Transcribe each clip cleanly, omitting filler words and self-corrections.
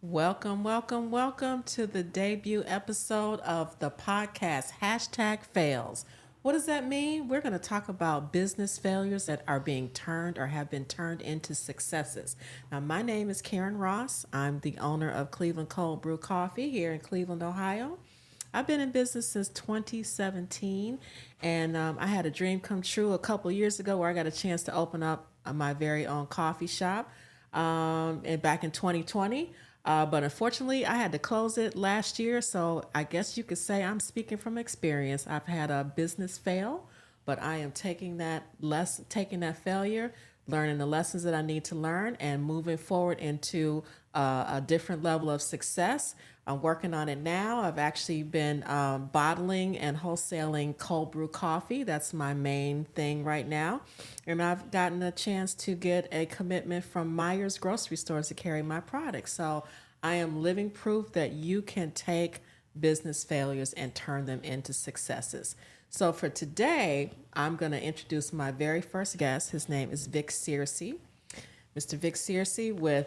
Welcome, welcome, welcome to the debut episode of the podcast, Hashtag Fails. What does that mean? We're going to talk about business failures that are being turned or have been turned into successes. Now, my name is Karen Ross. I'm the owner of Cleveland Cold Brew Coffee here in Cleveland, Ohio. I've been in business since 2017, and I had a dream come true a couple years ago where I got a chance to open up my very own coffee shop and back in 2020. But unfortunately, I had to close it last year. So I guess you could say I'm speaking from experience. I've had a business fail, but I am taking that failure, learning the lessons that I need to learn, and moving forward into a different level of success. I'm working on it now. I've actually been bottling and wholesaling cold brew coffee. That's my main thing right now. And I've gotten a chance to get a commitment from Myers grocery stores to carry my products. So I am living proof that you can take business failures and turn them into successes. So for today, I'm going to introduce my very first guest. His name is Vic Searcy. Mr. Vic Searcy with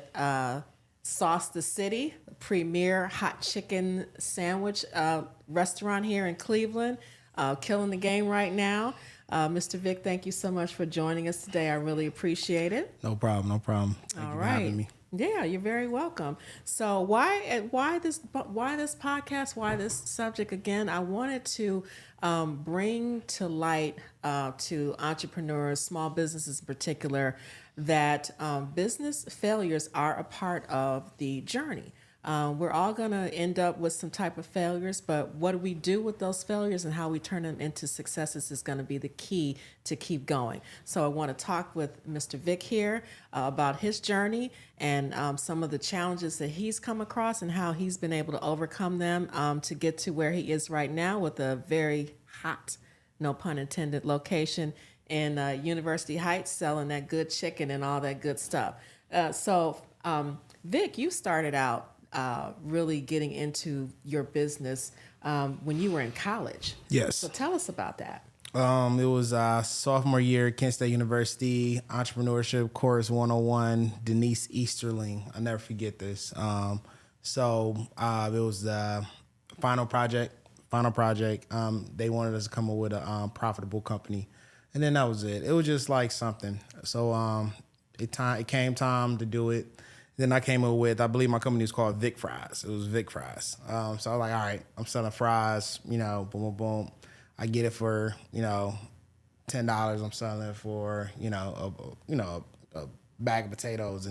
Sauce the City, premier hot chicken sandwich restaurant here in Cleveland, killing the game right now. Mr. Vic, thank you so much for joining us today. I really appreciate it. No problem, no problem. Thank you for having me. Yeah, you're very welcome. So why this podcast? Why this subject again? I wanted to bring to light to entrepreneurs, small businesses in particular, that business failures are a part of the journey. We're all going to end up with some type of failures, but what do we do with those failures and how we turn them into successes is going to be the key to keep going. So I want to talk with Mr. Vic here about his journey and some of the challenges that he's come across and how he's been able to overcome them to get to where he is right now with a very hot, no pun intended, location in University Heights, selling that good chicken and all that good stuff. Vic, you started out really getting into your business when you were in college. Yes. So tell us about that. It was sophomore year at Kent State University, Entrepreneurship Course 101, Denise Easterling. I'll never forget this. It was the final project. They wanted us to come up with a profitable company. And then that was it. It was just like something. So it came time to do it. Then I came up with, I believe my company was called Vic Fries. It was Vic Fries. So I was like, all right, I'm selling fries, boom, boom, boom. I get it for, $10. I'm selling it for, a bag of potatoes.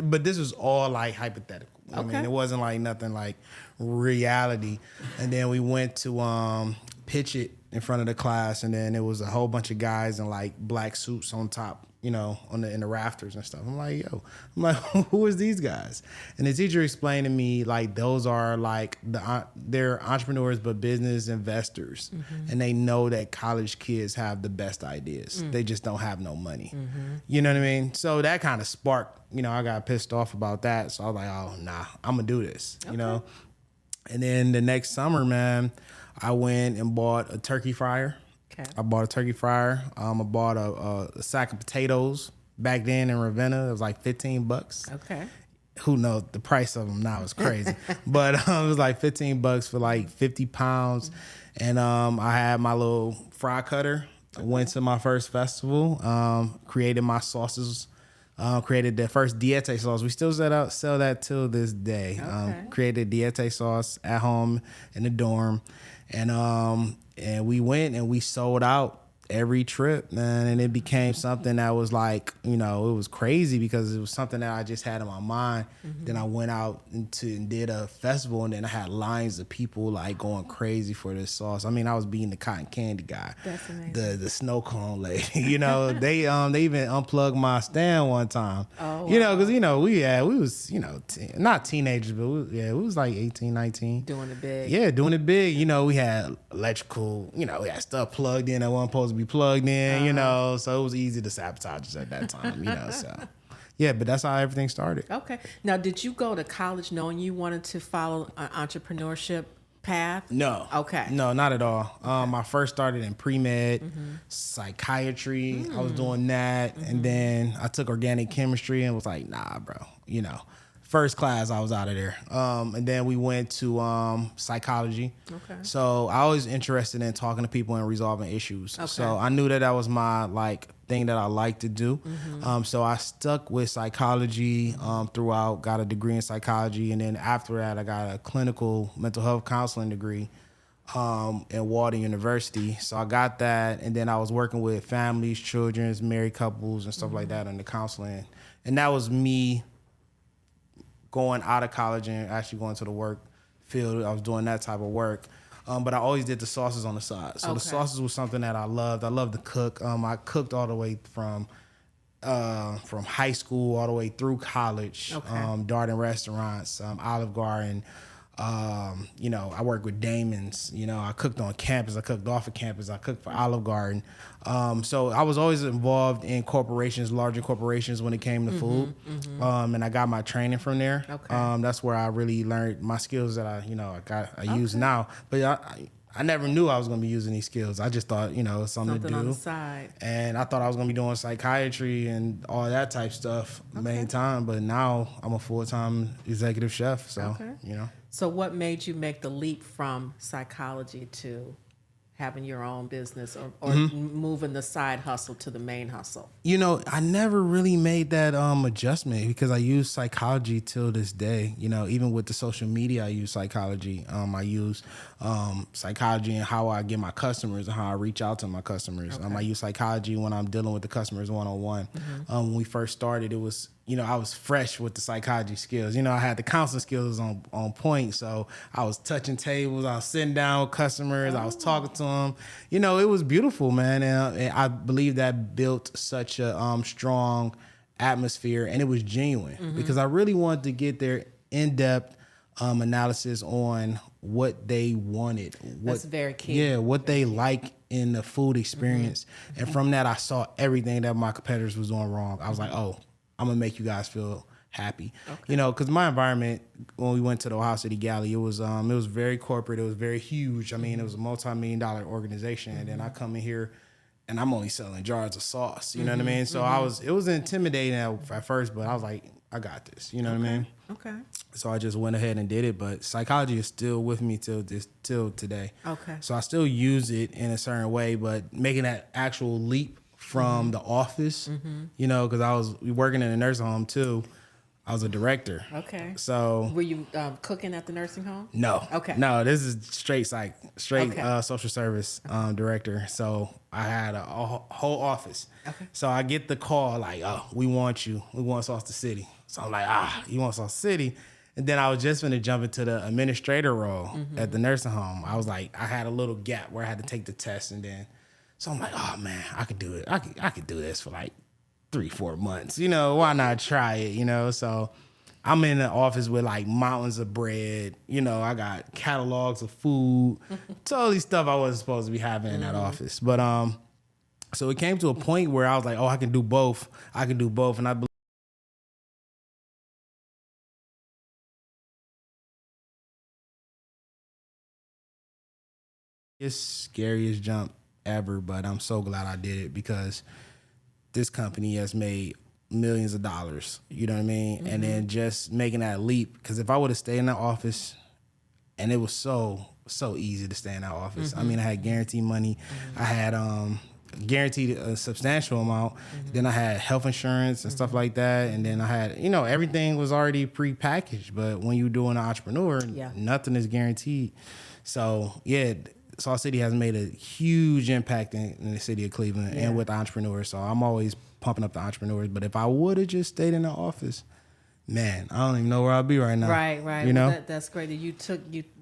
But this was all like hypothetical. Okay. I mean, it wasn't like nothing like reality. And then we went to pitch it in front of the class. And then it was a whole bunch of guys in like black suits on top, in the rafters and stuff. I'm like, who is these guys? And the teacher explained to me like those are like they're entrepreneurs but business investors, and they know that college kids have the best ideas. They just don't have no money. You know what I mean? So that kind of sparked. I got pissed off about that. So I was like, oh nah, I'm gonna do this. Okay. And then the next summer, man, I went and bought a turkey fryer. Okay. I bought a turkey fryer. I bought a sack of potatoes. Back then in Ravenna, it was like $15. Okay. Who knows? The price of them now is crazy. But it was like $15 for like 50 pounds. And I had my little fry cutter. I went to my first festival, created my sauces, created the first Diete sauce. We still sell that till this day. Okay. Created Diete sauce at home in the dorm. And we went and we sold out every trip, man. And it became something that was like, it was crazy because it was something that I just had in my mind. Then I went out and did a festival, and then I had lines of people like going crazy for this sauce. I mean, I was beating the cotton candy guy. That's amazing. The snow cone lady. They even unplugged my stand one time. Oh, wow. Because we was not teenagers, but we was like 18, 19. Doing it big. Yeah, doing it big. We had electrical, we had stuff plugged in that wasn't supposed to be plugged in, so it was easy to sabotage us at that time, so. Yeah, but that's how everything started. Okay. Now, did you go to college knowing you wanted to follow an entrepreneurship path? No. Okay. No, not at all. I first started in pre-med, psychiatry. I was doing that. And then I took organic chemistry and was like, nah, bro, First class, I was out of there. And then we went to psychology. Okay. So I was interested in talking to people and resolving issues. Okay. So I knew that was my like thing that I like to do. So I stuck with psychology throughout. Got a degree in psychology, and then after that, I got a clinical mental health counseling degree at Walden University. So I got that, and then I was working with families, children, married couples, and stuff like that in the counseling. And that was me going out of college and actually going to the work field. I was doing that type of work. But I always did the sauces on the side. So the sauces was something that I loved. I loved to cook. I cooked all the way from high school all the way through college. Darden restaurants, Olive Garden. I worked with Damon's. I cooked on campus. I cooked off of campus. I cooked for Olive Garden. So I was always involved in corporations, larger corporations when it came to food. And I got my training from there. That's where I really learned my skills that I use now. But I never knew I was going to be using these skills. I just thought, it's something to do. On the side. And I thought I was going to be doing psychiatry and all that type stuff main time. But now I'm a full-time executive chef. So, So what made you make the leap from psychology to having your own business or moving the side hustle to the main hustle? I never really made that adjustment because I use psychology till this day. Even with the social media, I use psychology. I use psychology and how I get my customers and how I reach out to my customers. I use psychology when I'm dealing with the customers one-on-one. When we first started, it was I was fresh with the psychology skills. I had the counseling skills on point. So I was touching tables. I was sitting down with customers. I was talking to them. It was beautiful, man. And I believe that built such a strong atmosphere, and it was genuine because I really wanted to get their in-depth analysis on what they wanted. That's very key. Yeah, what they like in the food experience. And from that, I saw everything that my competitors was doing wrong. I was like, oh, I'm gonna make you guys feel happy, because my environment when we went to the Ohio City Galley, it was very corporate, it was very huge. I mean, it was a multi-million-dollar organization, and then I come in here, and I'm only selling jars of sauce. You know what I mean? So it was intimidating at first, but I was like, I got this. You know what I mean? Okay. So I just went ahead and did it. But psychology is still with me till today. Okay. So I still use it in a certain way, but making that actual leap from the office, because I was working in a nursing home too. I was a director. Okay. So were you cooking at the nursing home? No. Okay. No, this is straight social service director. So I had a whole office. Okay. So I get the call like, oh, we want you. We want Sauce the City. So I'm like, you want Sauce the City? And then I was just gonna jump into the administrator role at the nursing home. I was like, I had a little gap where I had to take the test, and then so I'm like, oh man, I could do it. I could do this for like 3-4 months. Why not try it? So I'm in the office with like mountains of bread. I got catalogs of food, totally stuff I wasn't supposed to be having in that office. But so it came to a point where I was like, oh, I can do both. And I believe it's scariest jump ever, but I'm so glad I did it because this company has made millions of dollars. You know what I mean? And then just making that leap, because if I would have stayed in that office, and it was so easy to stay in that office. I mean, I had guaranteed money. I had guaranteed a substantial amount. Then I had health insurance and stuff like that. And then I had, everything was already pre-packaged. But when you're doing an entrepreneur, nothing is guaranteed. So, yeah, Sauce City has made a huge impact in the city of Cleveland and with entrepreneurs. So I'm always pumping up the entrepreneurs. But if I would have just stayed in the office, man, I don't even know where I'd be right now. Right. Well, That's great that you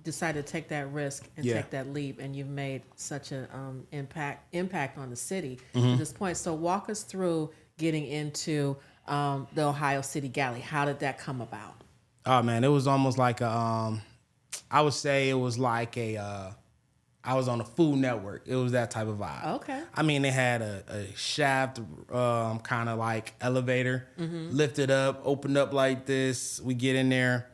decided to take that risk and take that leap, and you've made such an impact on the city at this point. So walk us through getting into the Ohio City Galley. How did that come about? Oh man, it was almost like I would say it was like I was on a Food Network. It was that type of vibe. Okay. I mean, they had a shaft, kind of like elevator, lifted up, opened up like this. We get in there,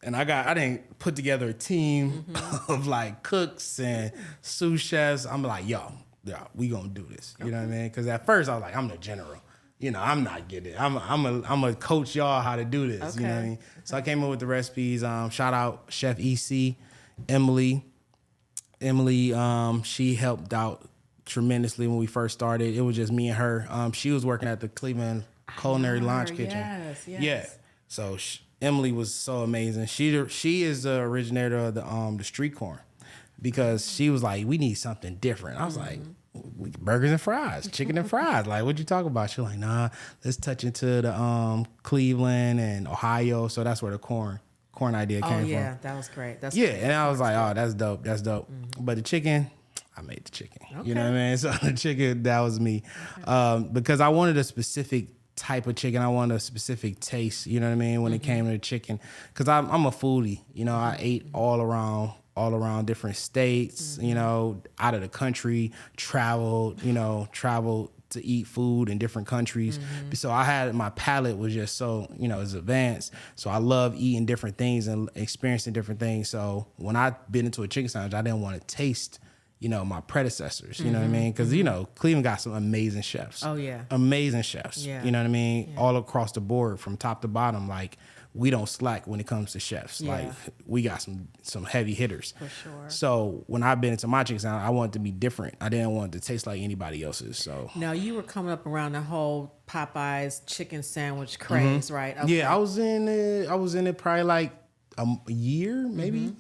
and I didn't put together a team of like cooks and sous chefs. I'm like, yo, we gonna do this. You know what I mean? Because at first I was like, I'm the general. I'm not getting it. I'm a coach y'all how to do this. Okay. You know what I mean? So I came up with the recipes. Shout out Chef EC, Emily. She helped out tremendously when we first started. It was just me and her. She was working at the Cleveland Culinary Launch Kitchen. Yes. Yeah. So Emily was so amazing. She is the originator of the street corn, because she was like, we need something different. I was like, burgers and fries, chicken and fries. Like, what you talking about? She was like, nah, let's touch into the Cleveland and Ohio. So that's where the corn idea came from. Yeah, that was great. And I was like, oh, that's dope. That's dope. But the chicken, I made the chicken. Okay. You know what I mean? So the chicken, that was me. Because I wanted a specific type of chicken. I wanted a specific taste, you know what I mean, when it came to the chicken. Because I'm a foodie. I ate all around different states, out of the country, traveled to eat food in different countries. So my palate was just so, it's advanced. So I love eating different things and experiencing different things. So when I bit into a chicken sandwich, I didn't want to taste, my predecessors, you know what I mean? Because, Cleveland got some amazing chefs. Oh, yeah. Amazing chefs. Yeah. You know what I mean? Yeah. All across the board from top to bottom. Like, we don't slack when it comes to chefs. Yeah. Like, we got some heavy hitters. For sure. So when I bit into my chicken sandwich, I wanted it to be different. I didn't want it to taste like anybody else's. So Now you were coming up around the whole Popeyes chicken sandwich craze, right? Okay. yeah, I was in it probably like a year, maybe.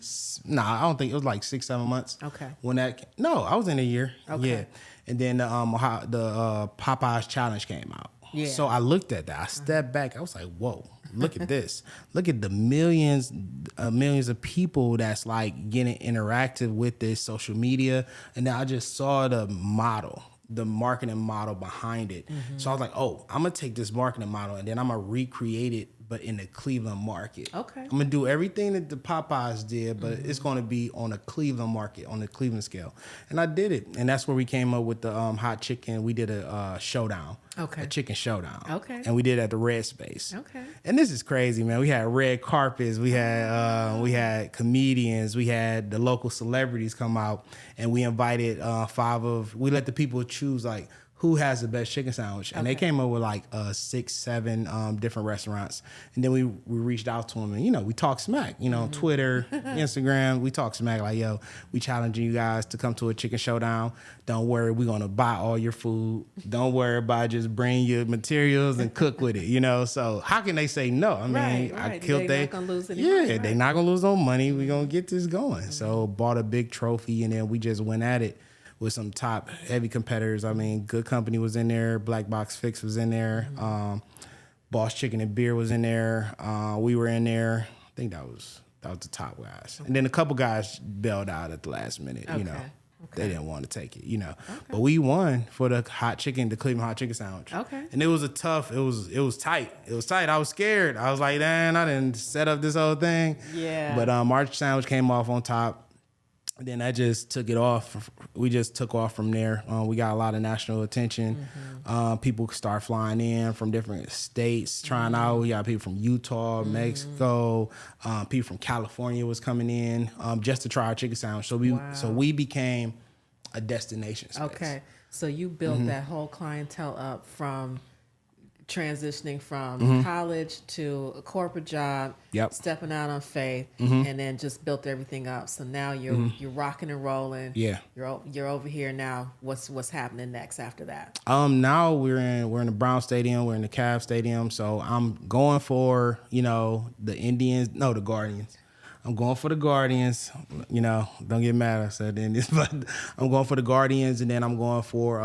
Nah, I don't think it was like 6-7 months. Okay. I was in a year. Okay. Yeah, and then the Popeyes challenge came out. Yeah. So I looked at that. I stepped back. I was like, whoa, look at this. Look at the millions of people that's like getting interactive with this social media. And then I just saw the marketing model behind it. So I was like, oh, I'm going to take this marketing model and then I'm going to recreate it, but in the Cleveland market. Okay. I'm going to do everything that the Popeyes did, but it's going to be on a Cleveland market, on the Cleveland scale. And I did it. And that's where we came up with the hot chicken. We did a showdown. Okay. A chicken showdown. Okay. And we did it at the Red Space. Okay. And this is crazy, man. We had red carpets. We had comedians. We had the local celebrities come out, and we invited we let the people choose like who has the best chicken sandwich. And they came up with like 6-7 different restaurants. And then we reached out to them and, we talked smack, Twitter, Instagram, we talked smack like, yo, we challenging you guys to come to a chicken showdown. Don't worry, we're going to buy all your food. Don't worry about just bring your materials and cook with it, So how can they say no? I mean, Right. I killed They're not gonna lose any money, right? they're not going to lose no money. We're going to get this going. So bought a big trophy and then we just went at it with some top heavy competitors. I mean, Good Company was in there. Black Box Fix was in there. Boss Chicken and Beer was in there. We were in there. I think that was the top guys. And then a couple guys bailed out at the last minute, They didn't want to take it, Okay. But we won for the Cleveland hot chicken sandwich. Okay. And it was it was tight. It was tight. I was scared. I was like, man, I didn't set up this whole thing. Yeah. But our sandwich came off on top. Then I just took it off. We just took off from there. We got a lot of national attention. People start flying in from different states trying out. We got people from Utah, Mexico. People from California was coming in just to try our chicken sandwich. So we became a destination space. Okay. So you built that whole clientele up from transitioning from college to a corporate job, stepping out on faith, and then just built everything up. So now you're rocking and rolling. Yeah, you're over here now. What's happening next after that? Now we're in the Brown Stadium. We're in the Cavs Stadium. So I'm going for the Guardians. I'm going for the Guardians. Don't get mad I said this, but I'm going for the Guardians, and then I'm going for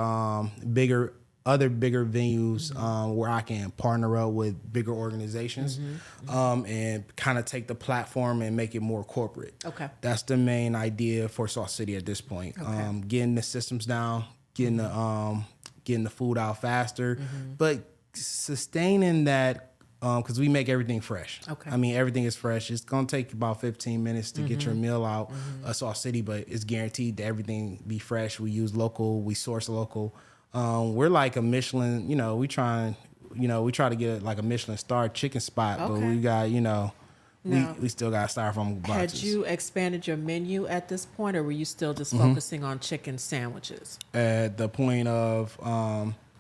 other bigger venues where I can partner up with bigger organizations and kind of take the platform and make it more corporate. Okay. That's the main idea for Sauce City at this point. Okay. Getting the systems down, getting the food out faster, but sustaining that because we make everything fresh. Okay. I mean, everything is fresh. It's going to take about 15 minutes to get your meal out Sauce City, but it's guaranteed that everything be fresh. We use local. We source local. We're like a Michelin, we try to get like a Michelin star chicken spot, but we got, we still got styrofoam boxes. Had you expanded your menu at this point, or were you still just focusing on chicken sandwiches? At the point of,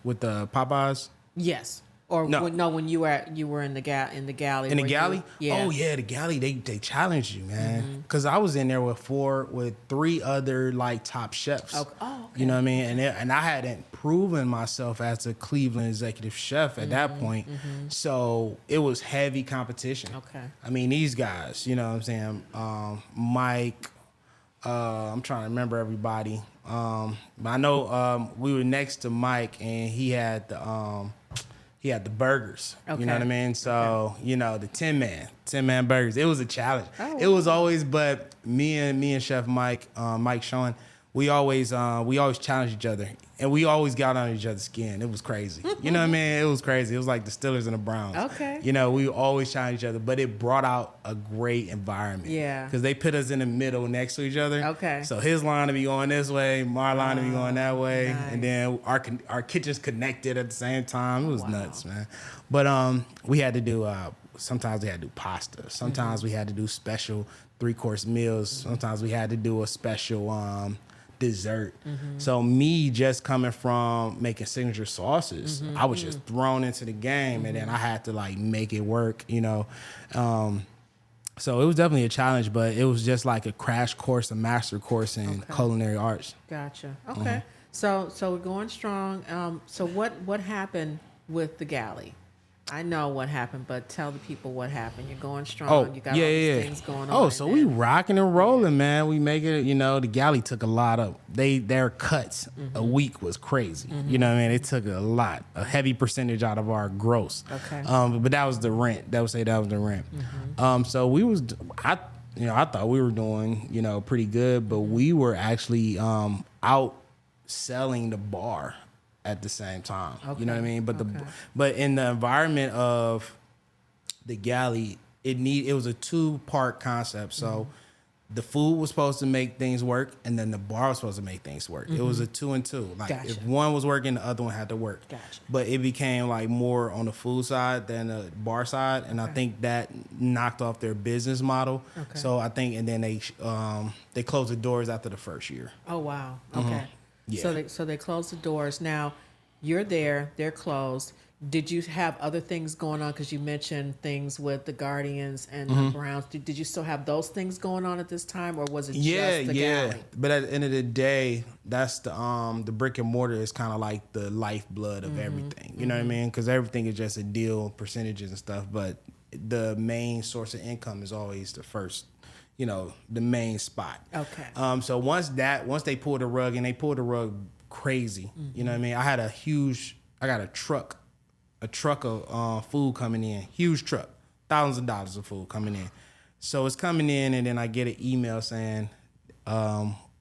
with the Popeyes? Yes. Or No. when you were in the galley. In the where galley? Yeah. Oh yeah, the galley. They challenge you, man. Because I was in there with three other like top chefs. Okay. Oh, okay. You know what I mean? And I hadn't proven myself as a Cleveland executive chef at that point, so it was heavy competition. Okay. I mean, these guys. You know what I'm saying? Mike. I'm trying to remember everybody. But I know we were next to Mike, and he had the burgers. Okay. You know what I mean? So, you know, the 10 man burgers. It was a challenge. Oh, it was always, but me and Chef Mike, Mike Sean, we always challenged each other, and we always got on each other's skin. It was crazy. You know what I mean? It was crazy. It was like the Steelers and the Browns. Okay. You know, we always challenged each other, but it brought out a great environment. Yeah. Because they put us in the middle next to each other. Okay. So his line to be going this way, my line to be going that way, nice. and then our kitchens connected at the same time. It was nuts, man. But we had to do. Sometimes we had to do pasta. Sometimes we had to do special 3-course meals. Sometimes we had to do a special dessert. So me just coming from making signature sauces, I was just thrown into the game, and then I had to like make it work, you know. So it was definitely a challenge, but it was just like a crash course, a master course in culinary arts. Gotcha. Okay. So we're going strong. So what happened with the galley? I know what happened, but tell the people what happened. You're going strong. Oh, You got all these things going on. Oh, so we rocking and rolling, man. We make it, you know, the galley took a lot of, their cuts a week was crazy. You know what I mean? It took a heavy percentage out of our gross. Okay. But that was the rent. That was the rent. So I thought we were doing, you know, pretty good, but we were actually out selling the bar at the same time. You know what I mean? But in the environment of the galley, it was a 2-part concept. So the food was supposed to make things work, and then the bar was supposed to make things work. It was a 2 and 2. Like Gotcha. if one was working, the other one had to work. Gotcha. But it became like more on the food side than the bar side, and I think that knocked off their business model. Okay. So I think, and then they closed the doors after the first year. Oh wow. Okay. Yeah. So they closed the doors. Now you're there. They're closed. Did you have other things going on? Because you mentioned things with the Guardians and the Browns. Did you still have those things going on at this time, or was it just the galley? But at the end of the day, that's the brick and mortar is kind of like the lifeblood of everything. You know what I mean? Because everything is just a deal, percentages and stuff. But the main source of income is always the first, you know, the main spot. Okay. So once they pulled the rug, and they pulled the rug crazy. You know what I mean? I got a truck of food coming in, huge truck, thousands of dollars of food coming in. So it's coming in, and then I get an email saying,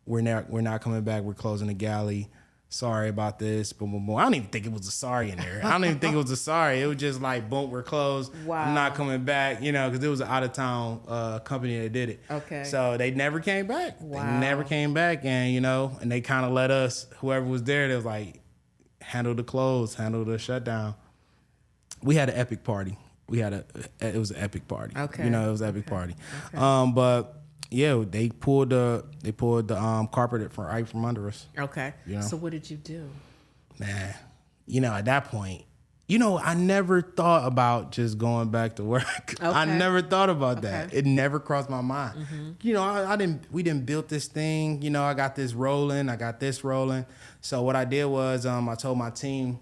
we're not coming back. We're closing the galley. Sorry about this. Boom, boom, boom. I don't even think it was a sorry in there. I don't even think it was a sorry. It was just like, boom, we're closed. Wow. I'm not coming back, you know, because it was an out-of-town company that did it. Okay. So they never came back. Wow. They never came back, and, you know, and they kind of let us, whoever was there, they was like, handle the close, handle the shutdown. We had an epic party. It was an epic party. Okay. You know, it was an epic party. Okay. But yeah, they pulled the carpet right from under us. Okay. You know? So what did you do? Man, you know, at that point, you know, I never thought about just going back to work. Okay. I never thought about that. Okay. It never crossed my mind. You know, we didn't build this thing. You know, I got this rolling. So what I did was I told my team,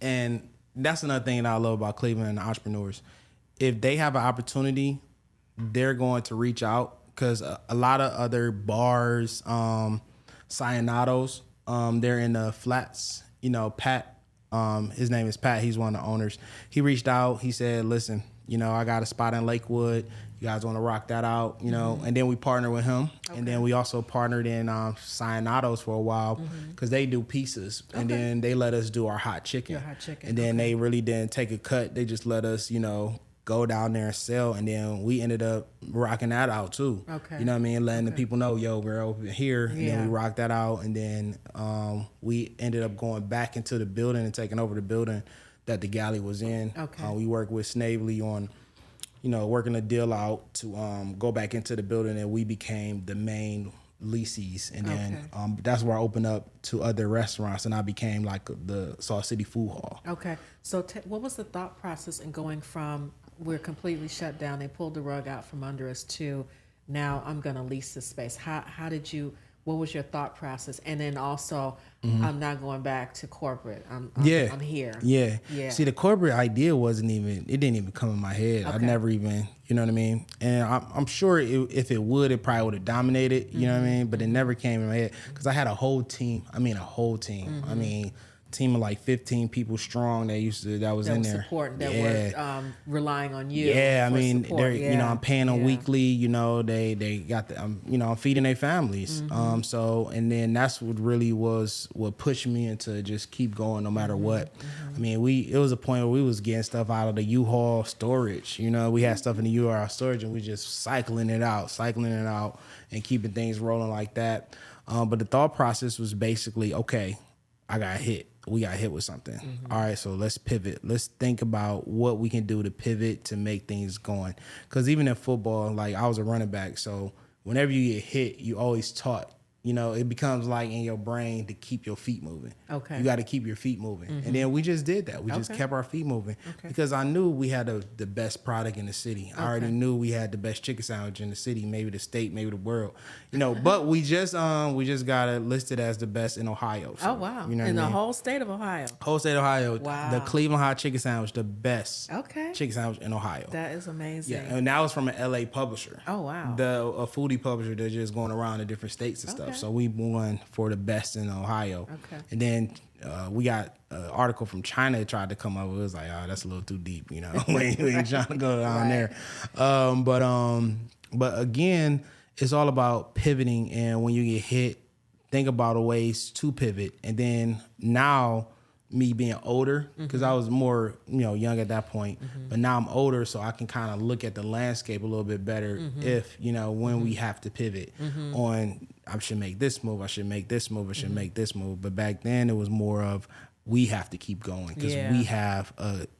and that's another thing that I love about Cleveland and the entrepreneurs. If they have an opportunity, they're going to reach out, because a lot of other bars, Sionados, they're in the flats. You know, Pat, his name is Pat. He's one of the owners. He reached out. He said, listen, you know, I got a spot in Lakewood. You guys want to rock that out, you know? And then we partnered with him. Okay. And then we also partnered in Sionados for a while, because they do pizzas. And then they let us do our hot chicken. Your hot chicken. And then they really didn't take a cut. They just let us, you know, go down there and sell. And then we ended up rocking that out too. Okay. You know what I mean? Letting the people know, yo, we're over here. And then we rocked that out. And then we ended up going back into the building and taking over the building that the galley was in. Okay. We worked with Snavely on, you know, working a deal out to go back into the building, and we became the main leases, and then Okay. that's where I opened up to other restaurants, and I became like the Salt City Food Hall. Okay. So what was the thought process in going from we're completely shut down, they pulled the rug out from under us, to now I'm going to lease this space? How did you, what was your thought process? And then also, I'm not going back to corporate. I'm here. Yeah. Yeah. See, the corporate idea it didn't even come in my head. I Okay. never even, you know what I mean? And I'm sure if it would, it probably would have dominated, you know what I mean? But it never came in my head because I had a whole team. I mean, a whole team. I mean, team of like 15 people strong that was in there. Supporting, that were relying on you. Yeah, I for mean, support. they're Yeah. you know, I'm paying them Yeah. weekly. You know, they got the I'm feeding their families. So and then that's what really was what pushed me into just keep going no matter what. I mean, it was a point where we was getting stuff out of the U-Haul storage. You know, we had stuff in the U-Haul storage and we just cycling it out, and keeping things rolling like that. But the thought process was basically, okay, we got hit with something. All right, so let's pivot. Let's think about what we can do to pivot to make things going. Because even in football, like I was a running back, so whenever you get hit, you always taught. You know, it becomes like in your brain to keep your feet moving. Okay. You got to keep your feet moving. And then we just did that. We just kept our feet moving because I knew we had the best product in the city. I already knew we had the best chicken sandwich in the city, maybe the state, maybe the world. You know, but we just got it listed as the best in Ohio. So, Oh, wow. You know in what I the mean? whole state of Ohio. Whole state of Ohio. Wow. The Cleveland Hot chicken sandwich, the best Okay. chicken sandwich in Ohio. That is amazing. Yeah, and that was from an LA publisher. Oh, wow. A foodie publisher that's just going around to different states and Okay. stuff. So we won for the best in Ohio. Okay. And then we got an article from China that tried to come up. It was like, oh, that's a little too deep, you know. we ain't trying to go down there. But again, it's all about pivoting. And when you get hit, think about ways to pivot. And then now, me being older, because I was more, young at that point, but now I'm older, so I can kind of look at the landscape a little bit better if, when we have to pivot on, I should make this move, I should make this move, I should make this move. But back then it was more of, we have to keep going because we have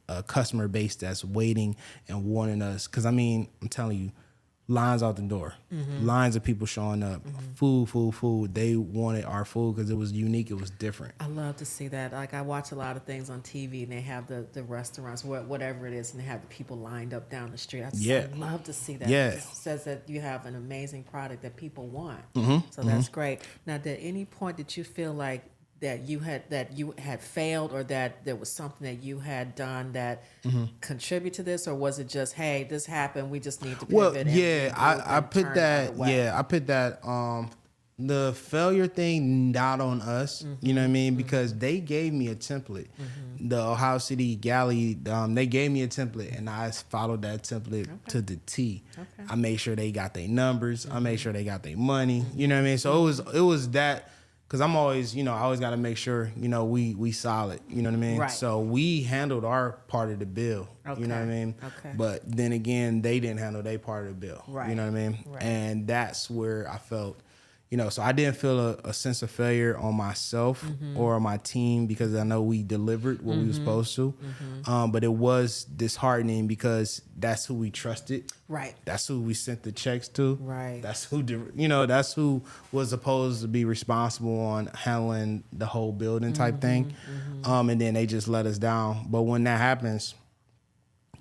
a customer base that's waiting and wanting us. Because, I mean, I'm telling you, lines out the door, lines of people showing up, food. They wanted our food because it was unique. It was different. I love to see that. Like, I watch a lot of things on TV and they have the restaurants, whatever it is, and they have the people lined up down the street. I love to see that. Yeah. It says that you have an amazing product that people want. So that's great. Now, at any point did you feel like that you had failed, or that there was something that you had done that contribute to this, or was it just, hey, this happened, we just need to pivot? Well, I put that. I put that the failure thing not on us, you know what I mean? Because they gave me a template. The Ohio City Galley, they gave me a template, and I followed that template to the T. I made sure they got their numbers. I made sure they got their money. You know what I mean? So it was that. Because I'm always, I always got to make sure, we solid. You know what I mean? Right. So we handled our part of the bill. You know what I mean? Okay. But then again, they didn't handle their part of the bill. Right. You know what I mean? Right. And that's where I felt, so I didn't feel a sense of failure on myself or on my team because I know we delivered what we were supposed to. But it was disheartening because that's who we trusted. Right. That's who we sent the checks to. Right. That's who, that's who was supposed to be responsible on handling the whole building type thing. And then they just let us down. But when that happens,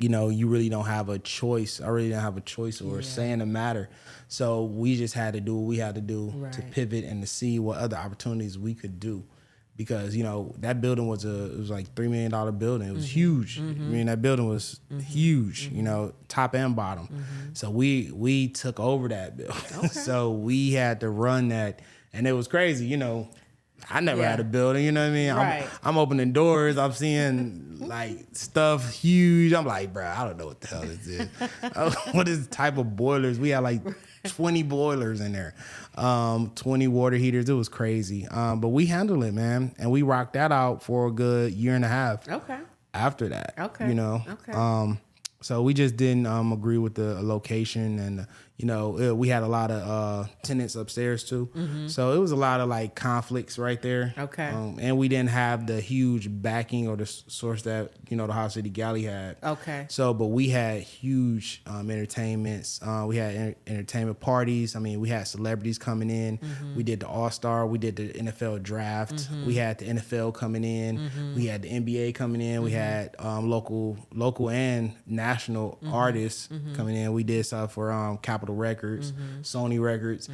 you really don't have a choice. I really didn't have a choice or a say in the matter. So we just had to do what we had to do to pivot and to see what other opportunities we could do. Because, that building it was like $3 million building. It was huge. I mean, that building was huge, top and bottom. So we took over that building. Okay. So we had to run that. And it was crazy, I never had a building, you know what I mean? Right. I'm opening doors. I'm seeing like stuff huge. I'm like, bro, I don't know what the hell this is. What is the type of boilers? We had like 20 boilers in there, 20 water heaters. It was crazy. But we handled it, man. And we rocked that out for a good year and a half. Okay. After that, Okay. Okay. So we just didn't agree with the location, and we had a lot of tenants upstairs too. So it was a lot of like conflicts right there. Okay. And we didn't have the huge backing or the source that the House City Galley had. Okay. So, but we had huge entertainments. We had entertainment parties. I mean, we had celebrities coming in. We did the All-Star. We did the NFL draft. We had the NFL coming in. We had the NBA coming in. We had local and national artists coming in. We did stuff for Capitol Records, Sony Records.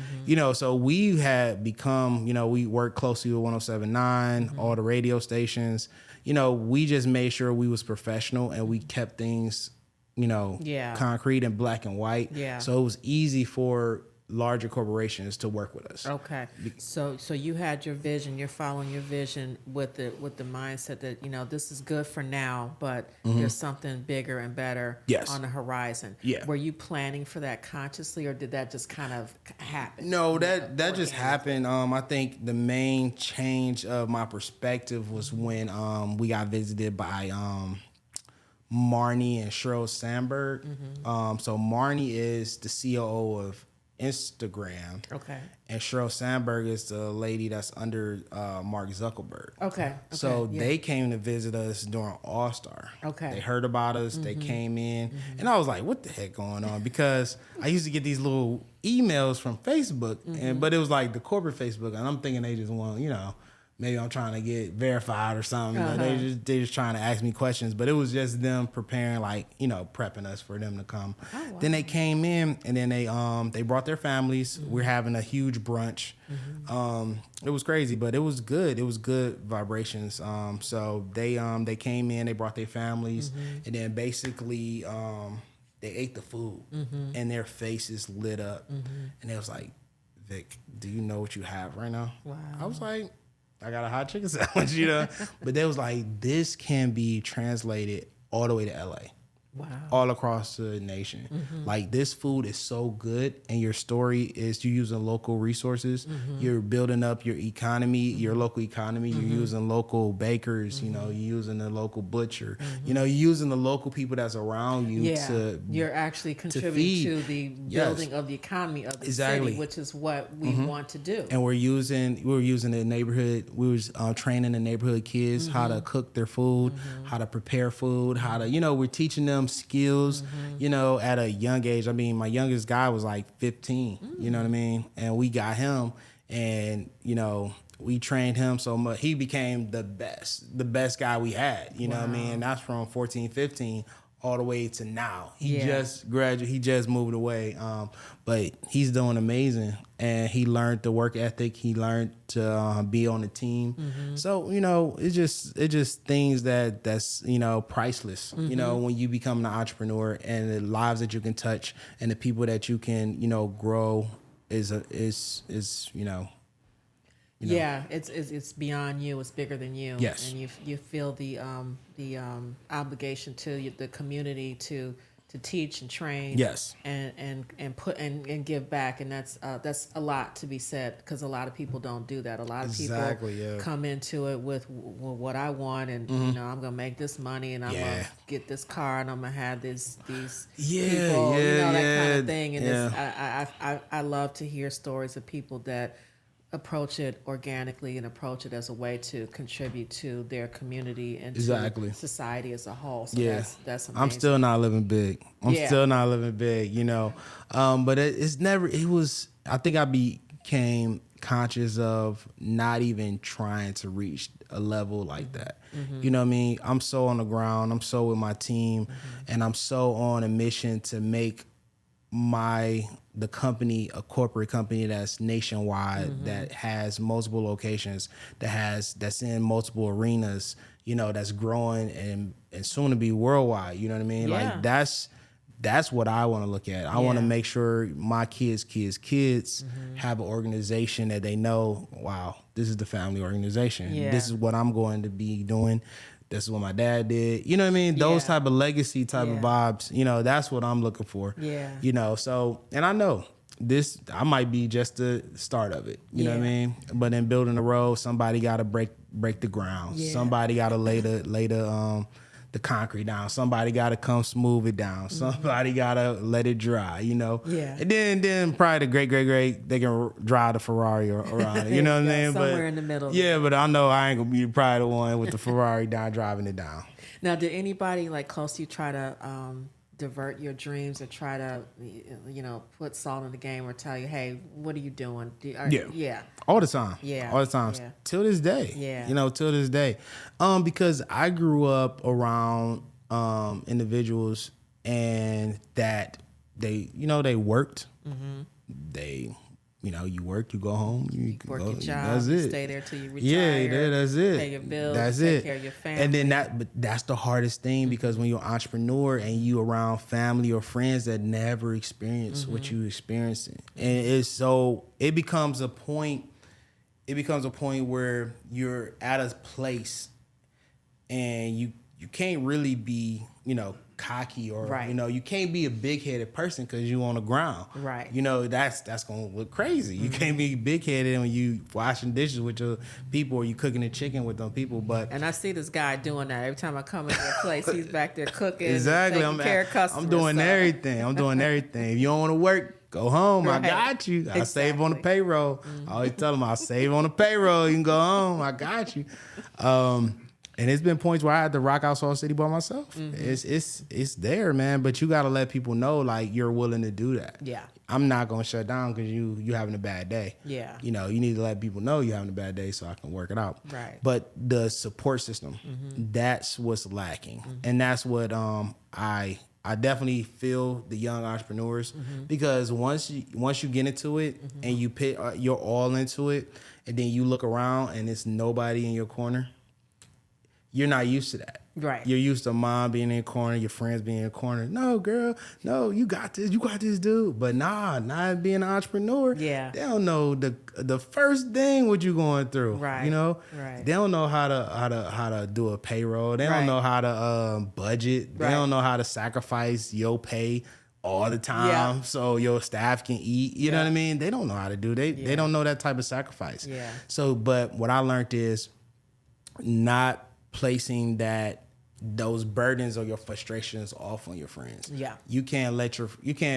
So we had become, we worked closely with 107.9, all the radio stations. We just made sure we was professional and we kept things, concrete and black and white. Yeah. So it was easy for larger corporations to work with us. Okay. So you had your vision, you're following your vision with the mindset that, this is good for now, but there's something bigger and better on the horizon. Yeah. Were you planning for that consciously, or did that just kind of happen? No, that just happened. I think the main change of my perspective was when we got visited by Marnie and Sheryl Sandberg. So Marnie is the COO of Instagram. Okay. And Sheryl Sandberg is the lady that's under Mark Zuckerberg. Okay. So they came to visit us during All-Star. Okay. They heard about us. They came in. And I was like, what the heck going on? Because I used to get these little emails from Facebook, but it was like the corporate Facebook. And I'm thinking they just want, maybe I'm trying to get verified or something. But they just trying to ask me questions. But it was just them preparing, prepping us for them to come. Oh, wow. Then they came in, and then they brought their families. We're having a huge brunch. It was crazy, but it was good. It was good vibrations. So they came in, they brought their families, and then basically they ate the food, and their faces lit up, and they was like, "Vic, do you know what you have right now?" Wow. I was like, I got a hot chicken sandwich, But they was like, this can be translated all the way to LA. Wow. All across the nation. Like, this food is so good, and your story is you using local resources. You're building up your economy, your local economy. You're using local bakers, you're using the local butcher. You're using the local people that's around you to you're actually contributing to the building of the economy of the city, which is what we want to do. And we were using the neighborhood. We was training the neighborhood kids how to cook their food, how to prepare food, how to, we're teaching them skills, at a young age. I mean, my youngest guy was like 15, you know what I mean? And we got him, and, we trained him so much. He became the best guy we had, you know what I mean? And that's from 14, 15 all the way to now. He just graduated. He just moved away. But he's doing amazing. And he learned the work ethic. He learned to be on the team. So, it's just things that's, priceless, when you become an entrepreneur, and the lives that you can touch and the people that you can, grow is yeah, it's beyond you. It's bigger than you. Yes. And you feel the obligation to the community to teach and train. Yes. And put and give back, and that's a lot to be said, because a lot of people don't do that. A lot of people come into it with what I want, and I'm gonna make this money, and I'm gonna get this car, and I'm gonna have these people, that kind of thing. And I love to hear stories of people that approach it organically and approach it as a way to contribute to their community and to society as a whole. So that's amazing. I'm still not living big. But I think I became conscious of not even trying to reach a level like that. You know what I mean? I'm so on the ground. I'm so with my team, and I'm so on a mission to make the company a corporate company that's nationwide, that has multiple locations, that's in multiple arenas, that's growing and soon to be worldwide. You know what I mean? Like that's what I want to look at. I want to make sure my kids have an organization that they know, wow, this is the family organization. This is what I'm going to be doing. This is what my dad did. You know what I mean? Those type of legacy type of vibes, that's what I'm looking for. So, and I know I might be just the start of it. You know what I mean? But in building a road, somebody got to break the ground. Somebody got to lay the the concrete down. Somebody got to come smooth it down. Somebody got to let it dry, you know. Yeah. And then probably the great, they can drive the Ferrari around it. You know what I'm saying? Somewhere in the middle. Yeah, but I know I ain't going to be probably the one with the Ferrari down driving it down. Now, did anybody like close to you try to divert your dreams or try to, put salt in the game or tell you, hey, what are you doing? Yeah. All the time. Yeah. All the time. Yeah. Till this day. Yeah. Till this day. Because I grew up around individuals and that they worked. Mm-hmm. They, you work, you go home, you work go, your job, that's you it. stay there till you retire. Yeah, that's it. Pay your bills, that's take it. care of your family. And then that's the hardest thing because when you're an entrepreneur and you around family or friends that never experience what you experiencing, and it becomes a point where you're at a place and you can't really be, cocky or, right. You can't be a big-headed person because you on the ground. Right. That's going to look crazy. You can't be big-headed when you washing dishes with your people or you cooking the chicken with them people. And I see this guy doing that. Every time I come into a place, he's back there cooking. Exactly. Taking care of customers. I'm doing everything. If you don't want to work, go home. Right. I got you. I save on the payroll. I always tell them I'll save on the payroll. You can go home. I got you. And it's been points where I had to rock out Salt City by myself. It's there, man. But you got to let people know, like, you're willing to do that. Yeah. I'm not going to shut down because you having a bad day. Yeah. You need to let people know you're having a bad day so I can work it out. Right. But the support system, that's what's lacking. And that's what I definitely feel the young entrepreneurs because once you get into it and you put your all into it and then you look around and it's nobody in your corner, you're not used to that. Right. You're used to mom being in the corner, your friends being in the corner. No, girl, no, you got this. You got this, dude. But not being an entrepreneur. Yeah. They don't know the first thing what you going through. Right. Right. They don't know how to do a payroll. They don't know how to budget. Right. They don't know how to sacrifice your pay all the time so your staff can eat. You know what I mean? They don't know how to do. They don't know that type of sacrifice. Yeah. So, but what I learned is not placing those burdens or your frustrations off on your friends. Yeah. You can't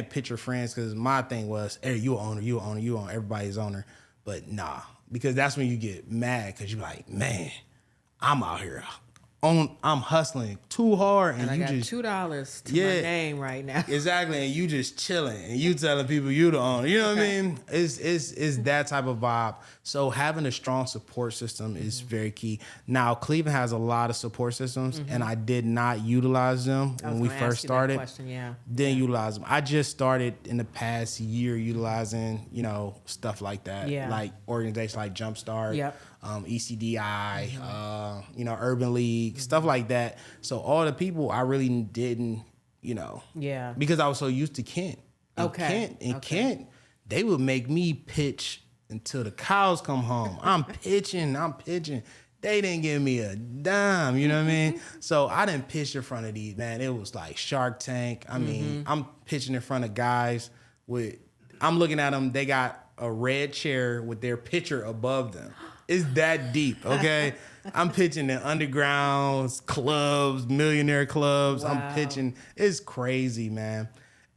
pitch your friends because my thing was, hey, you an owner, everybody's owner. But nah, because that's when you get mad because you're like, man, I'm out here. I'm hustling too hard and I you got just $2 to my name right now. Exactly, and you just chilling and you telling people you the owner. You know what I mean? It's that type of vibe. So having a strong support system is very key. Now Cleveland has a lot of support systems, and I did not utilize them when we first started. Didn't utilize them. I just started in the past year utilizing stuff like that, like organizations like Jumpstart. Yep. ECDI, Urban League, stuff like that. So all the people I really didn't, because I was so used to Kent. Kent, they would make me pitch until the cows come home. I'm pitching. They didn't give me a dime, you know what I mean? So I didn't pitch in front of these, man. It was like Shark Tank. I mean, I'm pitching in front of guys I'm looking at them, they got a red chair with their pitcher above them. It's that deep, okay? I'm pitching in undergrounds, clubs, millionaire clubs. Wow. I'm pitching. It's crazy, man.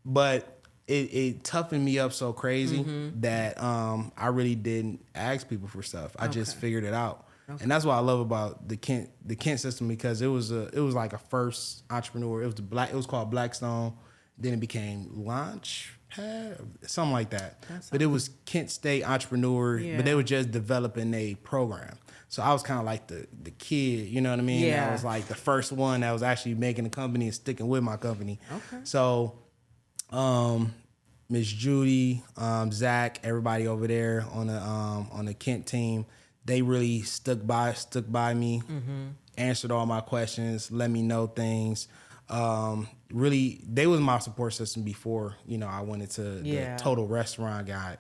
But it toughened me up so crazy that I really didn't ask people for stuff. I just figured it out. Okay. And that's what I love about the Kent system because it was like a first entrepreneur. It was called Blackstone. Then it became Launchpad, something like that. But it was Kent State Entrepreneur, but they were just developing a program. So I was kind of like the kid, you know what I mean? Yeah. I was like the first one that was actually making a company and sticking with my company. Okay. So Miss Judy, Zach, everybody over there on the Kent team, they really stuck by me, answered all my questions, let me know things. Really, they was my support system before, I went into the total restaurant guide.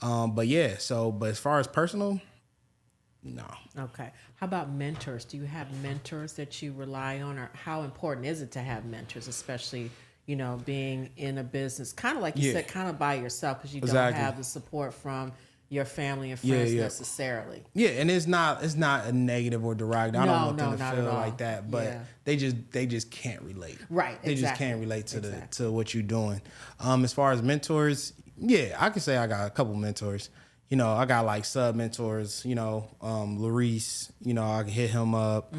But as far as personal, no. Okay. How about mentors? Do you have mentors that you rely on, or how important is it to have mentors, especially, being in a business, kind of like you said, kind of by yourself because you don't have the support from your family and Yeah, friends yeah. necessarily. Yeah, and it's not a negative or derogatory. I don't No, want no, them to not feel at all. like that, but Yeah. they just can't relate. Right, They just exactly. can't relate to Exactly. to what you're doing. As far as mentors, yeah, I can say I got a couple mentors. You know, I got like sub mentors. You know, Larice. You know, I can hit him up.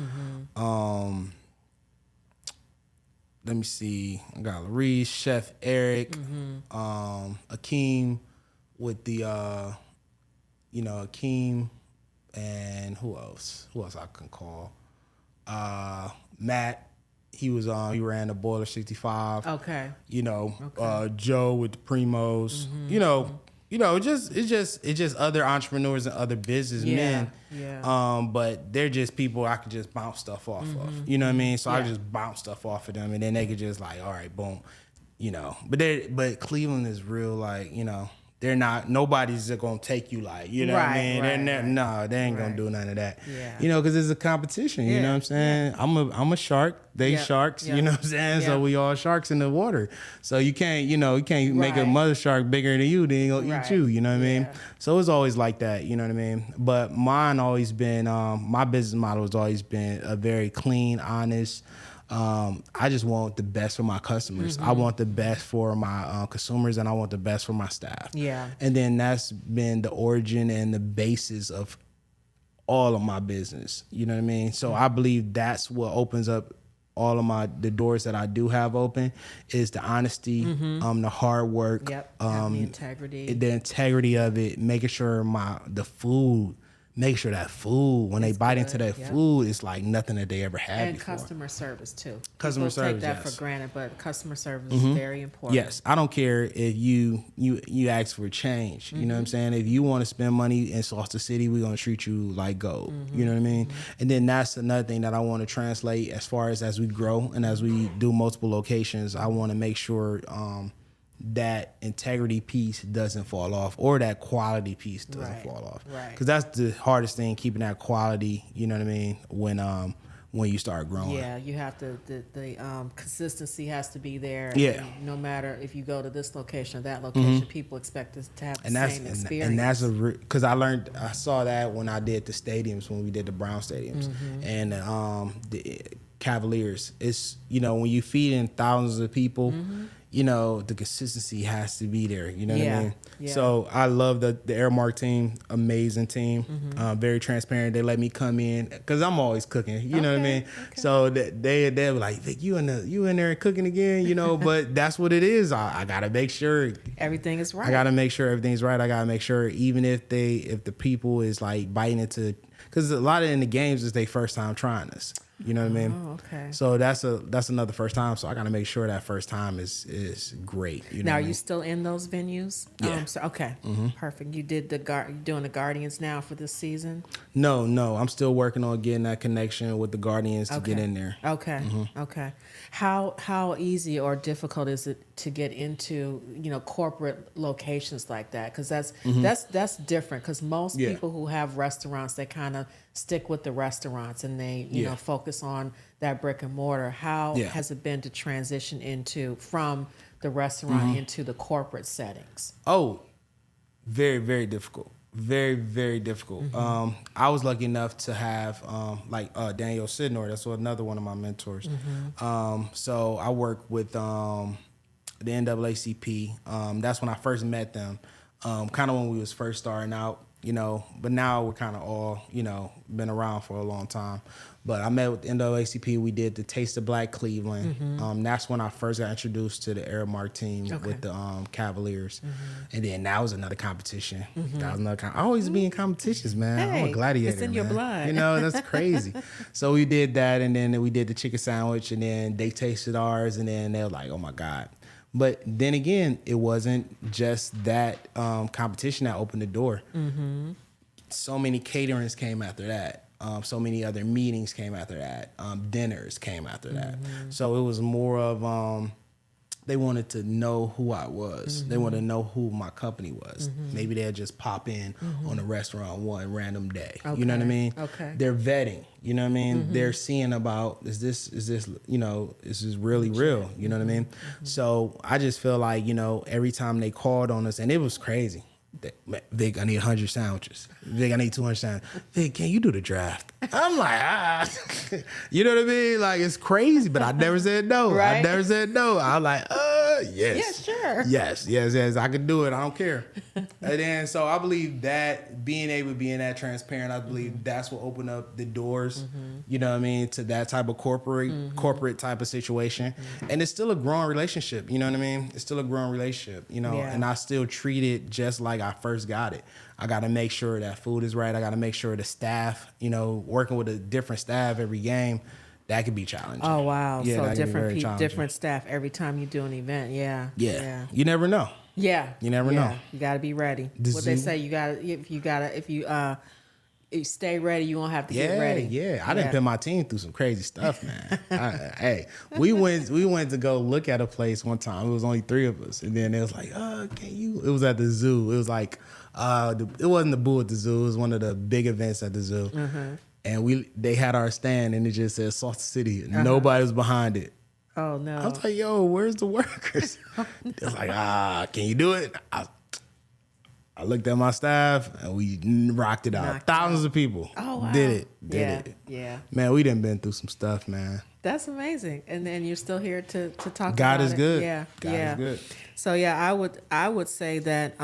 Let me see. I got Larice, Chef Eric, Akeem with the Akeem, and who else? Who else I can call? Matt. He was he ran the Boiler 65. Okay. You know, Joe with the Primos. It's just other entrepreneurs and other businessmen. Yeah. But they're just people I could just bounce stuff off of. You know what I mean? So I Yeah. just bounce stuff off of them, and then they could just like, all right, boom. You know, but Cleveland is real, like, you know, they're not, nobody's gonna take you, like, you know what I mean? They ain't gonna do none of that. Yeah. You know, because it's a competition, you know what I'm saying? I'm a shark, they sharks, you know what I'm saying? So we all sharks in the water. So you can't make a mother shark bigger than you, then gonna eat you, you know what I mean? So it's always like that, you know what I mean? But mine always been, my business model has always been a very clean, honest. I just want the best for my customers. I want the best for my consumers, and I want the best for my staff. Yeah. And then that's been the origin and the basis of all of my business. You know what I mean? So I believe that's what opens up all of the doors that I do have open is the honesty, the hard work, Have the integrity. the integrity of it, making sure make sure that food, when they bite into that food, it's like nothing that they ever had and before. Customer service too. Customer People service, take that yes. for granted, but customer service is very important. Yes, I don't care if you ask for change. You know what I'm saying? If you want to spend money in Saucer City, we're gonna treat you like gold. You know what I mean? And then that's another thing that I want to translate as far as we grow and as we do multiple locations. I want to make sure that integrity piece doesn't fall off, or that quality piece doesn't fall off. Right. Because that's the hardest thing, keeping that quality. You know what I mean? When you start growing. Yeah, you have to. The consistency has to be there. Yeah. And no matter if you go to this location or that location, people expect us to have the same experience. And that's because I saw that when I did the stadiums, when we did the Brown stadiums and the Cavaliers. It's, you know, when you feed in thousands of people. You know, the consistency has to be there. You know what I mean? Yeah. So I love the Airmark team, amazing team, very transparent. They let me come in because I'm always cooking. You know what I mean? Okay. So they were like, Vic, you in there cooking again? You know, but that's what it is. I gotta make sure everything is right. I gotta make sure everything's right. I gotta make sure even if the people is like biting into, because a lot of in the games is their first time trying this. You know what I mean? Oh, okay. So that's another first time. So I got to make sure that first time is great. You know now, what are I mean? you still in those venues? Yeah. Okay. Perfect. You did doing the Guardians now for this season? No. I'm still working on getting that connection with the Guardians to get in there. Okay. Okay. How easy or difficult is it to get into, you know, corporate locations like that? Because that's different. Because most people who have restaurants, they kind of stick with the restaurants and they you know focus on that brick and mortar. How has it been to transition from the restaurant into the corporate settings? Oh, very, very difficult. Very, very difficult. I was lucky enough to have Daniel Sidnor. That's another one of my mentors. So I work with the NAACP. That's when I first met them. Kind of when we was first starting out. You know, but now we're kind of all, you know, been around for a long time. But I met with the NAACP. We did the Taste of Black Cleveland. That's when I first got introduced to the Airmark team with the Cavaliers. And then that was another competition. That was another I always be in competitions, man. Hey, I'm a gladiator, it's in your blood. You know, that's crazy. So we did that, and then we did the chicken sandwich, and then they tasted ours, and then they were like, oh, my God. But then again, it wasn't just that competition that opened the door. So many caterings came after that. So many other meetings came after that. Dinners came after that. So it was more of they wanted to know who I was. They wanted to know who my company was. Maybe they'll just pop in on a restaurant one random day. You know what I mean? Okay. They're vetting. You know what I mean? They're seeing about, is this, you know, is this really real? You know what I mean? So I just feel like, you know, every time they called on us, and it was crazy. Vic, I need 100 sandwiches. Vic, I need 200 sandwiches. Vic, can you do the draft? I'm like, you know what I mean? Like, it's crazy, but I never said no. Right? I never said no. I'm like, yes. Yeah, sure. Yes. I can do it. I don't care. And then, so I believe that being able to be in that transparent, I believe that's what opened up the doors, you know what I mean, to that type of corporate type of situation. And it's still a growing relationship, you know what I mean? It's still a growing relationship, you know, and I still treat it just like I first got it. I got to make sure that food is right. I got to make sure the staff, you know, working with a different staff every game, that could be challenging. Oh, wow. Yeah, So different staff every time you do an event. Yeah. You never know. Yeah. You never know. You got to be ready. What they say, if you stay ready, you won't have to get ready. Yeah. I didn't put my team through some crazy stuff, man. We went to go look at a place one time. It was only 3 of us. And then it was like, can you? It was at the zoo. It was like, it wasn't the Bull at the zoo. It was one of the big events at the zoo. And they had our stand and it just said Salt City. And nobody was behind it. Oh, no. I was like, yo, where's the workers? They was like, can you do it? I looked at my staff and we rocked it out. Thousands of people did it. Yeah. Man, we done been through some stuff, man. That's amazing. And then you're still here to talk about it. God is good. Yeah. God is good. So, I would say that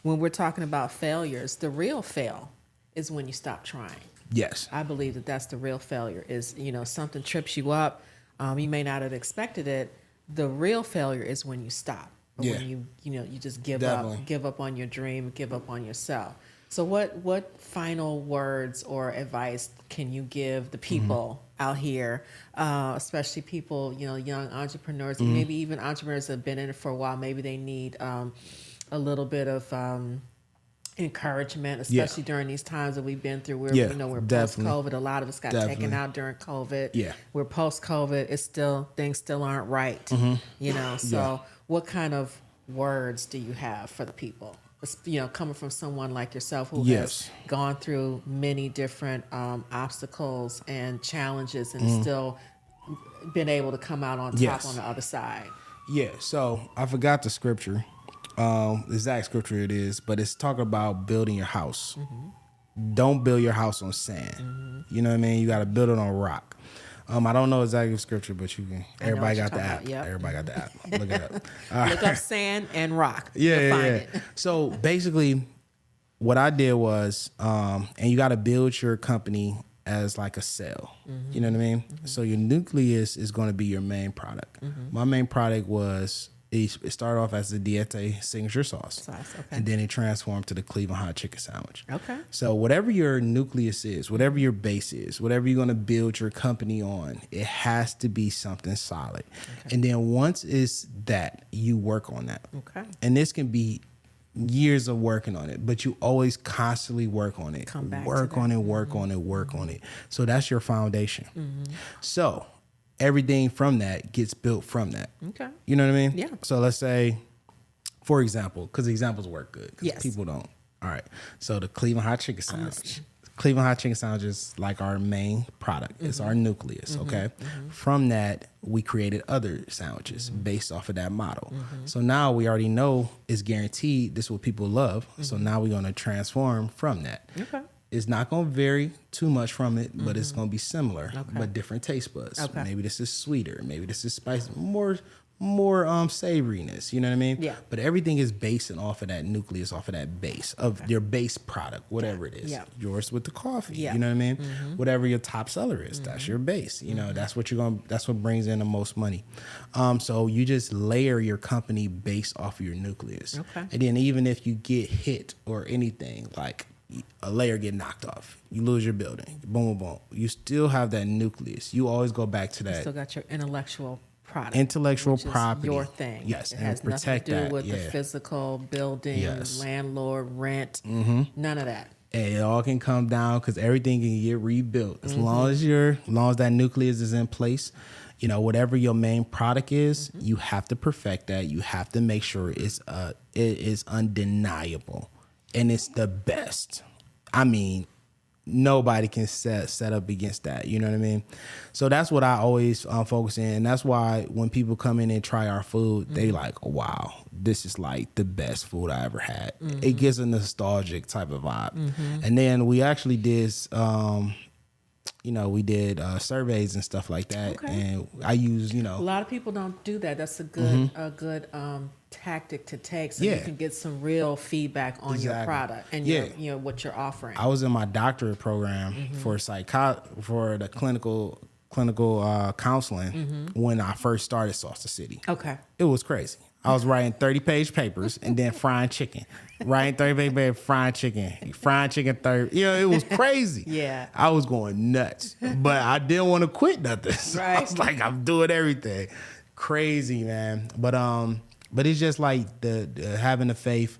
when we're talking about failures, the real fail is when you stop trying. Yes. I believe that that's the real failure is, you know, something trips you up. You may not have expected it. The real failure is when you stop. Or when you just give up on your dream, give up on yourself. So what final words or advice can you give the people out here, especially people, you know, young entrepreneurs, maybe even entrepreneurs that have been in it for a while, maybe they need a little bit of encouragement, especially during these times that we've been through where we're post-COVID. A lot of us got taken out during COVID. Yeah. We're post-COVID. Things still aren't right. You know, so what kind of words do you have for the people? You know, coming from someone like yourself who has gone through many different obstacles and challenges and still been able to come out on top on the other side. Yeah. So I forgot the scripture. The exact scripture it is, but it's talking about building your house. Don't build your house on sand. You know what I mean? You got to build it on rock. I don't know exactly scripture, but you can. Everybody got the app. Everybody got the app. Look it up. Look up sand and rock. Find it. So basically, what I did was, and you got to build your company as like a cell. You know what I mean? So your nucleus is going to be your main product. My main product was. It started off as the Diete signature sauce. And then it transformed to the Cleveland hot chicken sandwich. Okay. So whatever your nucleus is, whatever your base is, whatever you're going to build your company on, it has to be something solid. And then once it's that, you work on that. Okay. And this can be years of working on it, but you always constantly work on it. Come back work on it, work on it. So that's your foundation. So everything from that gets built from that. Okay. You know what I mean? Yeah. So let's say, for example, because examples work good. Because people don't. All right. So the Cleveland hot chicken sandwich. Cleveland hot chicken sandwich is like our main product. It's our nucleus. Okay. From that, we created other sandwiches based off of that model. So now we already know it's guaranteed this is what people love. So now we're going to transform from that. Okay. It's not going to vary too much from it, but it's going to be similar, but different taste buds. Okay. Maybe this is sweeter. Maybe this is spicy, more savoriness. You know what I mean? Yeah. But everything is basing off of that nucleus, off of that base of your base product, whatever it is. Yeah. Yours with the coffee. Yeah. You know what I mean? Whatever your top seller is, that's your base. You know, that's what that's what brings in the most money. So you just layer your company based off of your nucleus. Okay. And then even if you get hit or anything like a layer get knocked off, you lose your building, boom, boom, boom. You still have that nucleus. You always go back to that. You still got your intellectual property. Your thing. Yes, it has nothing to do with the physical building, landlord, rent, none of that. And it all can come down because everything can get rebuilt as long as that nucleus is in place. You know, whatever your main product is, you have to perfect that. You have to make sure it is undeniable. And it's the best. I mean, nobody can set up against that. You know what I mean? So that's what I always focus in. And that's why when people come in and try our food, they like, oh, wow, this is like the best food I ever had. It gives a nostalgic type of vibe. And then we actually did, we did surveys and stuff like that. Okay. And I use, A lot of people don't do that. That's a good tactic to take, so you can get some real feedback on your product and your what you're offering. I was in my doctorate program for for the clinical counseling when I first started Sauce the City. Okay. It was crazy. I was writing 30-page papers and then frying chicken. Writing 30-page papers, frying chicken 30. It was crazy. Yeah. I was going nuts. But I didn't want to quit nothing. So I was like, I'm doing everything. Crazy, man. But it's just like the having the faith.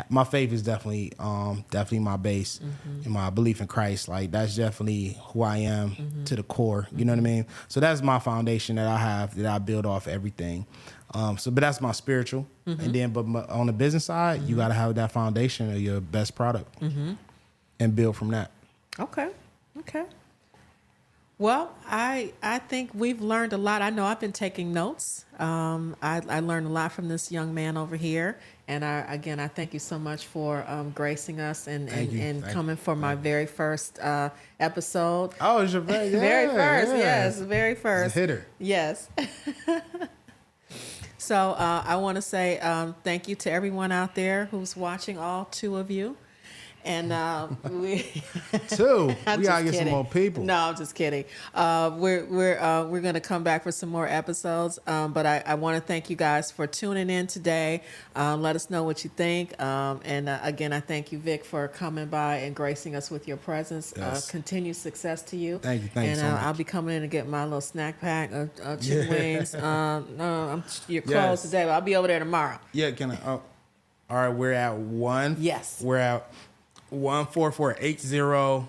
My faith is definitely my base and my belief in Christ. Like that's definitely who I am to the core. You know what I mean? So that's my foundation that I have that I build off everything. But that's my spiritual. And then, on the business side, you got to have that foundation of your best product and build from that. Okay. Well, I think we've learned a lot. I know I've been taking notes. I learned a lot from this young man over here. And I thank you so much for gracing us and coming for my very first episode. Oh, it's your very first. Yes, very first. It's a hitter. Yes. So I want to say thank you to everyone out there who's watching, all 2 of you. And we 2. We gotta get some more people. No, I'm just kidding. We're gonna come back for some more episodes. But I want to thank you guys for tuning in today. Let us know what you think. And again, I thank you, Vic, for coming by and gracing us with your presence. Yes. Continued success to you. Thank you. And So much. I'll be coming in to get my little snack pack of chicken wings. You're closed today, but I'll be over there tomorrow. Yeah, can I? All right, we're at 1. Yes. We're at 14480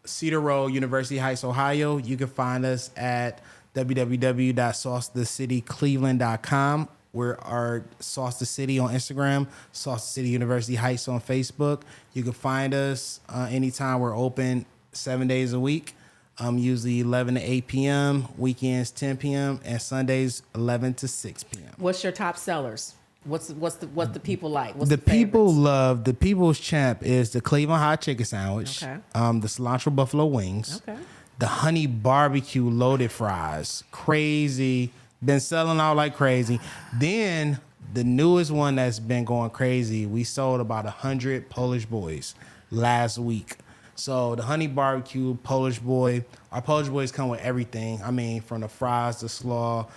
Cedar Road, University Heights, Ohio. You can find us at www.saucethecitycleveland.com. We're our Sauce the City on Instagram, Sauce the City University Heights on Facebook. You can find us anytime. We're open 7 days a week, usually 11 to 8 p.m., weekends 10 p.m., and Sundays 11 to 6 p.m. What's your top sellers? What the people like? What's The people favorites? love, the people's champ is the Cleveland hot chicken sandwich, Okay. The cilantro buffalo wings, Okay. the honey barbecue loaded fries, crazy, been selling out like crazy. Then the newest one that's been going crazy, we sold about 100 Polish boys last week. So the honey barbecue Polish boy, our Polish boys come with everything. I mean, from the fries, the slaw,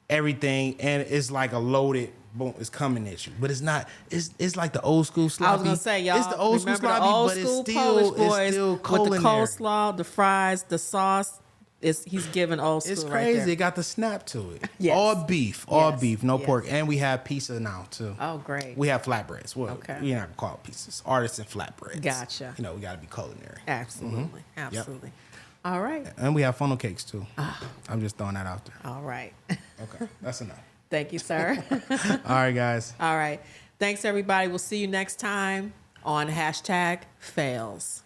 everything, and it's like a loaded. Boom, it's coming at you, but it's not. It's like the old school sloppy. I was gonna say, y'all. It's the old school sloppy, old but school it's still Polish boys it's still cold with the in there. coleslaw, the fries, the sauce. He's giving old school. It's right crazy. there. It got the snap to it. Yes. All beef, no Yes. pork, and we have pizza now too. Oh, great. We have flatbreads. Well, Okay. we're not gonna call it pizzas. Artisan flatbreads. Gotcha. We got to be culinary. Absolutely. Absolutely. All right. And we have funnel cakes too. I'm just throwing that out there. All right. Okay, that's enough. Thank you, sir. All right, guys. All right. Thanks, everybody. We'll see you next time on #Fails.